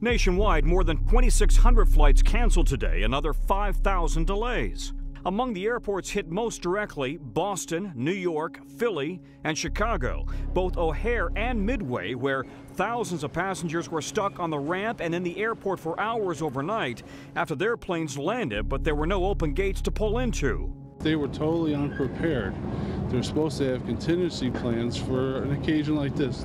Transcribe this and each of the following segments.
Nationwide, more than 2,600 flights canceled today, another 5,000 delays. Among the airports hit most directly, Boston, New York, Philly, and Chicago, both O'Hare and Midway, where thousands of passengers were stuck on the ramp and in the airport for hours overnight after their planes landed, but there were no open gates to pull into. They were totally unprepared. They're supposed to have contingency plans for an occasion like this.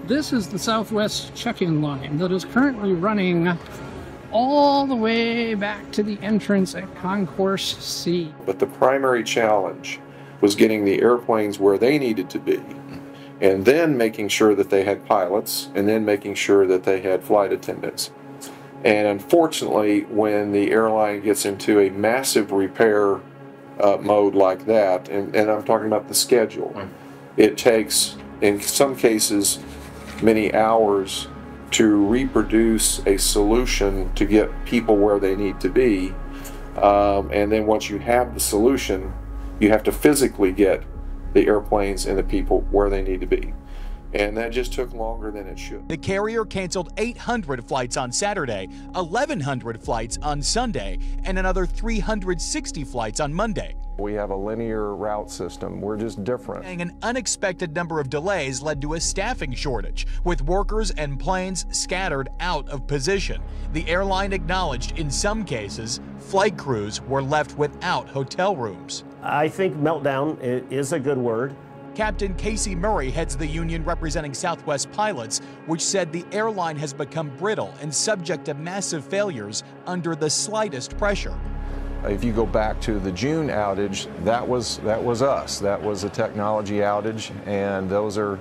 This is the Southwest check-in line that is currently running all the way back to the entrance at Concourse C. But the primary challenge was getting the airplanes where they needed to be, and then making sure that they had pilots, and then making sure that they had flight attendants. And unfortunately, when the airline gets into a massive repair mode like that, and I'm talking about the schedule, it takes, in some cases, many hours to reproduce a solution to get people where they need to be. And then once you have the solution, you have to physically get the airplanes and the people where they need to be. And that just took longer than it should. The carrier canceled 800 flights on Saturday, 1,100 flights on Sunday, and another 360 flights on Monday. We have a linear route system. We're just different. And an unexpected number of delays led to a staffing shortage, with workers and planes scattered out of position. The airline acknowledged in some cases, flight crews were left without hotel rooms. I think meltdown is a good word. Captain Casey Murray heads the union representing Southwest pilots, which said the airline has become brittle and subject to massive failures under the slightest pressure. If you go back to the June outage, that was us. That was a technology outage, and those are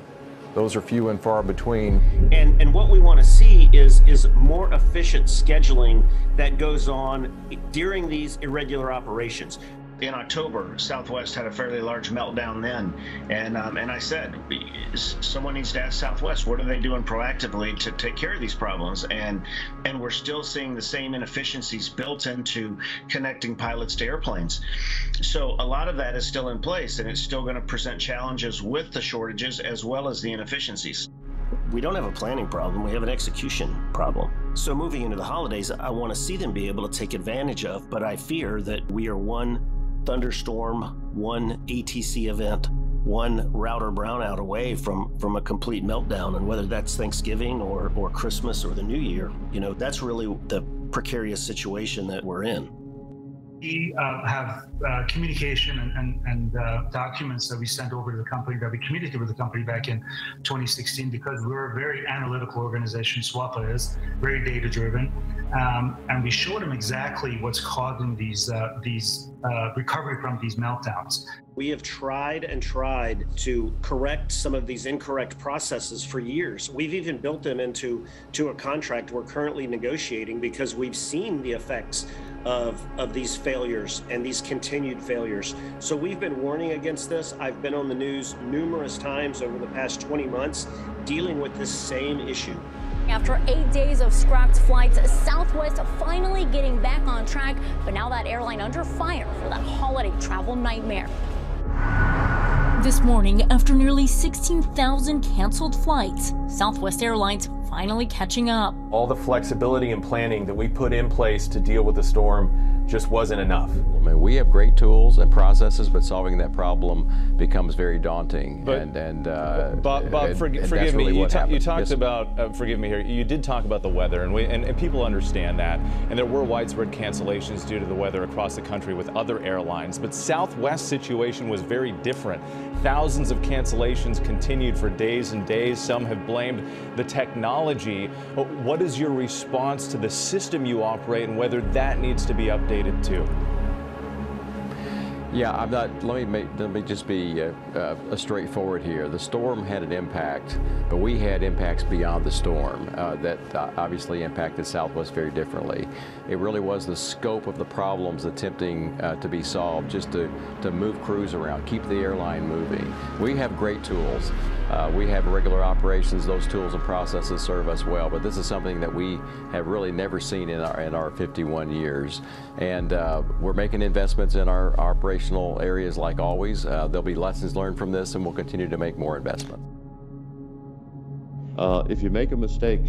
few and far between. And what we want to see is more efficient scheduling that goes on during these irregular operations. In October, Southwest had a fairly large meltdown then, and I said, someone needs to ask Southwest, what are they doing proactively to take care of these problems? And we're still seeing the same inefficiencies built into connecting pilots to airplanes. So a lot of that is still in place, and it's still going to present challenges with the shortages as well as the inefficiencies. We don't have a planning problem, we have an execution problem. So moving into the holidays, I want to see them be able to take advantage of, but I fear that we are one thunderstorm, one ATC event, one router brownout away from a complete meltdown. And whether that's Thanksgiving or Christmas or the New Year, you know, that's really the precarious situation that we're in. We have communication and documents that we sent over to the company, that we communicated with the company back in 2016, because we're a very analytical organization. SWAPA is very data driven, and we showed them exactly what's causing these recovery from these meltdowns. We have tried and tried to correct some of these incorrect processes for years. We've even built them into a contract we're currently negotiating, because we've seen the effects of these failures and these continued failures. So we've been warning against this. I've been on the news numerous times over the past 20 months dealing with this same issue. After 8 days of scrapped flights, Southwest finally getting back on track, but now that airline under fire for that holiday travel nightmare. This morning, after nearly 16,000 canceled flights, Southwest Airlines finally catching up. All the flexibility and planning that we put in place to deal with the storm just wasn't enough. I mean, we have great tools and processes, but solving that problem becomes very daunting. Bob, forgive me. You talked about, forgive me here. You did talk about the weather, and people understand that. And there were widespread cancellations due to the weather across the country with other airlines. But Southwest's situation was very different. Thousands of cancellations continued for days and days. Some have blamed the technology. What is your response to the system you operate, and whether that needs to be updated too? Yeah, let me just be straightforward here. The storm had an impact, but we had impacts beyond the storm that obviously impacted Southwest very differently. It really was the scope of the problems attempting to be solved, just to move crews around, keep the airline moving. We have great tools. We have regular operations. Those tools and processes serve us well, but this is something that we have really never seen in our 51 years. And we're making investments in our operations operational areas like always. There'll be lessons learned from this, and we'll continue to make more investment. If you make a mistake,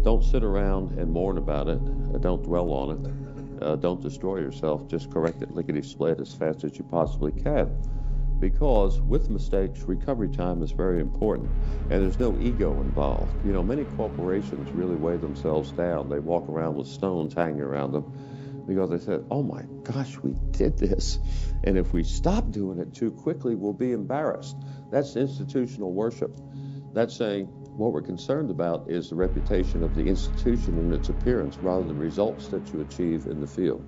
don't sit around and mourn about it. Don't dwell on it. Don't destroy yourself. Just correct it lickety-split as fast as you possibly can. Because with mistakes, recovery time is very important, and there's no ego involved. You know, many corporations really weigh themselves down. They walk around with stones hanging around them because they said, oh my gosh, we did this. And if we stop doing it too quickly, we'll be embarrassed. That's institutional worship. That's saying what we're concerned about is the reputation of the institution and its appearance rather than results that you achieve in the field.